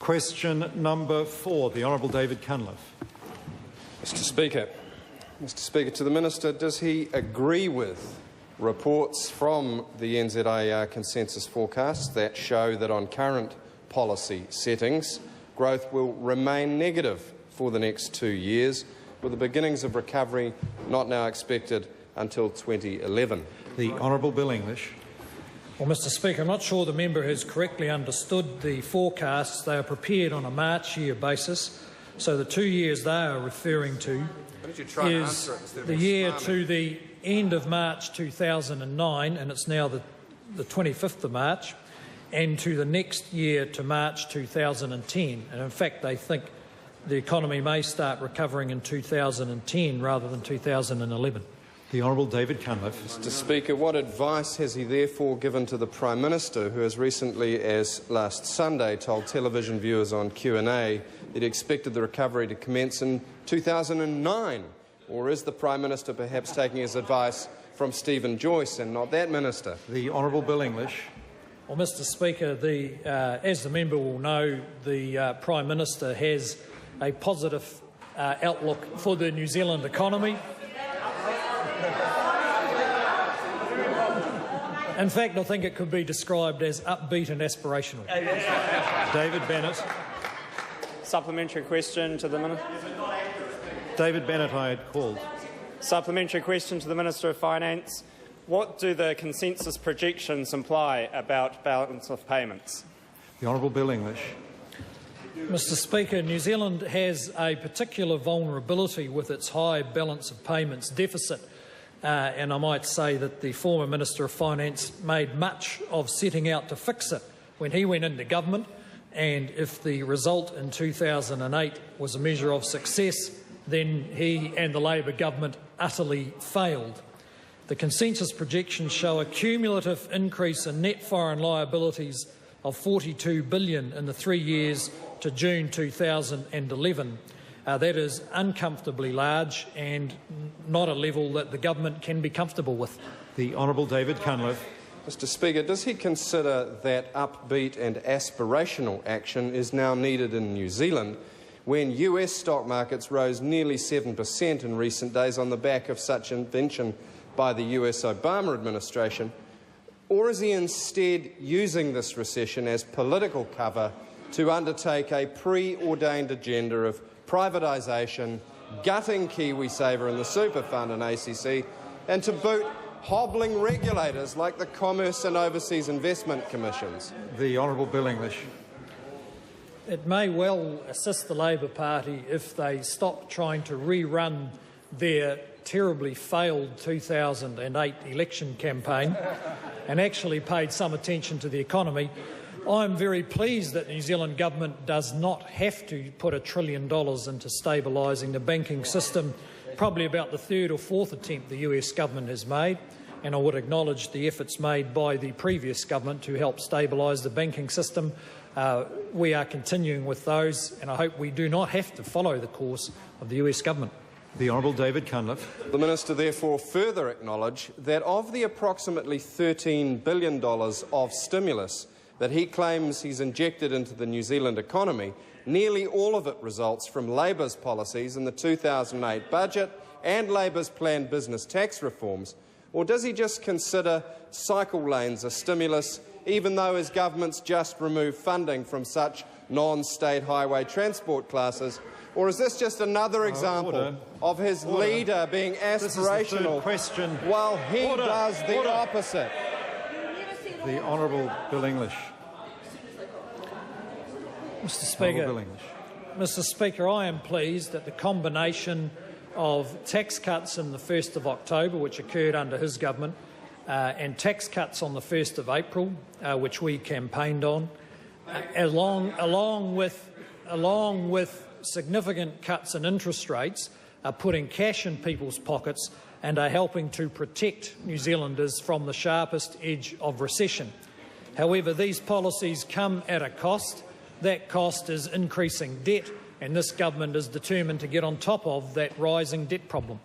Question number 4, the Hon David Cunliffe. Mr. Speaker, to the Minister, does he agree with reports from the NZIER consensus forecasts that show that on current policy settings, growth will remain negative for the next 2 years, with the beginnings of recovery not now expected until 2011? The Hon Bill English. Well, Mr. Speaker, I'm not sure the member has correctly understood the forecasts. They are prepared on a March year basis, so the 2 years they are referring to is the year to the end of March 2009, and it's now the 25th of March, and to the next year to March 2010. And in fact, they think the economy may start recovering in 2010 rather than 2011. The Hon David Cunliffe. Mr. Speaker, what advice has he therefore given to the Prime Minister, who as recently as last Sunday told television viewers on Q&A that he expected the recovery to commence in 2009? Or is the Prime Minister perhaps taking his advice from Stephen Joyce and not that minister? The Hon Bill English. Well, Mr. Speaker, as the member will know, the Prime Minister has a positive outlook for the New Zealand economy. In fact, I think it could be described as upbeat and aspirational. David Bennett. Supplementary question to the Minister. David Bennett, I had called. Supplementary question to the Minister of Finance. What do the consensus projections imply about balance of payments? The Hon Bill English. Mr. Speaker, New Zealand has a particular vulnerability with its high balance of payments deficit. And I might say that the former Minister of Finance made much of setting out to fix it when he went into government, and if the result in 2008 was a measure of success, then he and the Labor government utterly failed. The consensus projections show a cumulative increase in net foreign liabilities of $42 billion in the 3 years to June 2011. That is uncomfortably large and not a level that the government can be comfortable with. The Hon David Cunliffe. Mr. Speaker, does he consider that upbeat and aspirational action is now needed in New Zealand when US stock markets rose nearly 7% in recent days on the back of such intervention by the US Obama administration? Or is he instead using this recession as political cover to undertake a pre-ordained agenda of privatisation, gutting KiwiSaver and the Super Fund and ACC, and to boot hobbling regulators like the Commerce and Overseas Investment Commissions? The Hon Bill English. It may well assist the Labor Party if they stop trying to rerun their terribly failed 2008 election campaign and actually paid some attention to the economy. I'm very pleased that the New Zealand government does not have to put $1 trillion into stabilising the banking system, probably about the third or fourth attempt the US government has made, and I would acknowledge the efforts made by the previous government to help stabilise the banking system. We are continuing with those, and I hope we do not have to follow the course of the US government. The Hon David Cunliffe. The Minister therefore further acknowledged that of the approximately $13 billion of stimulus that he claims he's injected into the New Zealand economy, nearly all of it results from Labor's policies in the 2008 budget and Labor's planned business tax reforms. Or does he just consider cycle lanes a stimulus, even though his government's just removed funding from such non-state highway transport classes? Or is this just another example of his leader being aspirational while he does the opposite? The Hon Bill English. Mr. Speaker, I am pleased that the combination of tax cuts on the 1st of October, which occurred under his government, and tax cuts on the 1st of April, which we campaigned on, along with significant cuts in interest rates, are putting cash in people's pockets and are helping to protect New Zealanders from the sharpest edge of recession. However, these policies come at a cost. That cost is increasing debt, and this government is determined to get on top of that rising debt problem.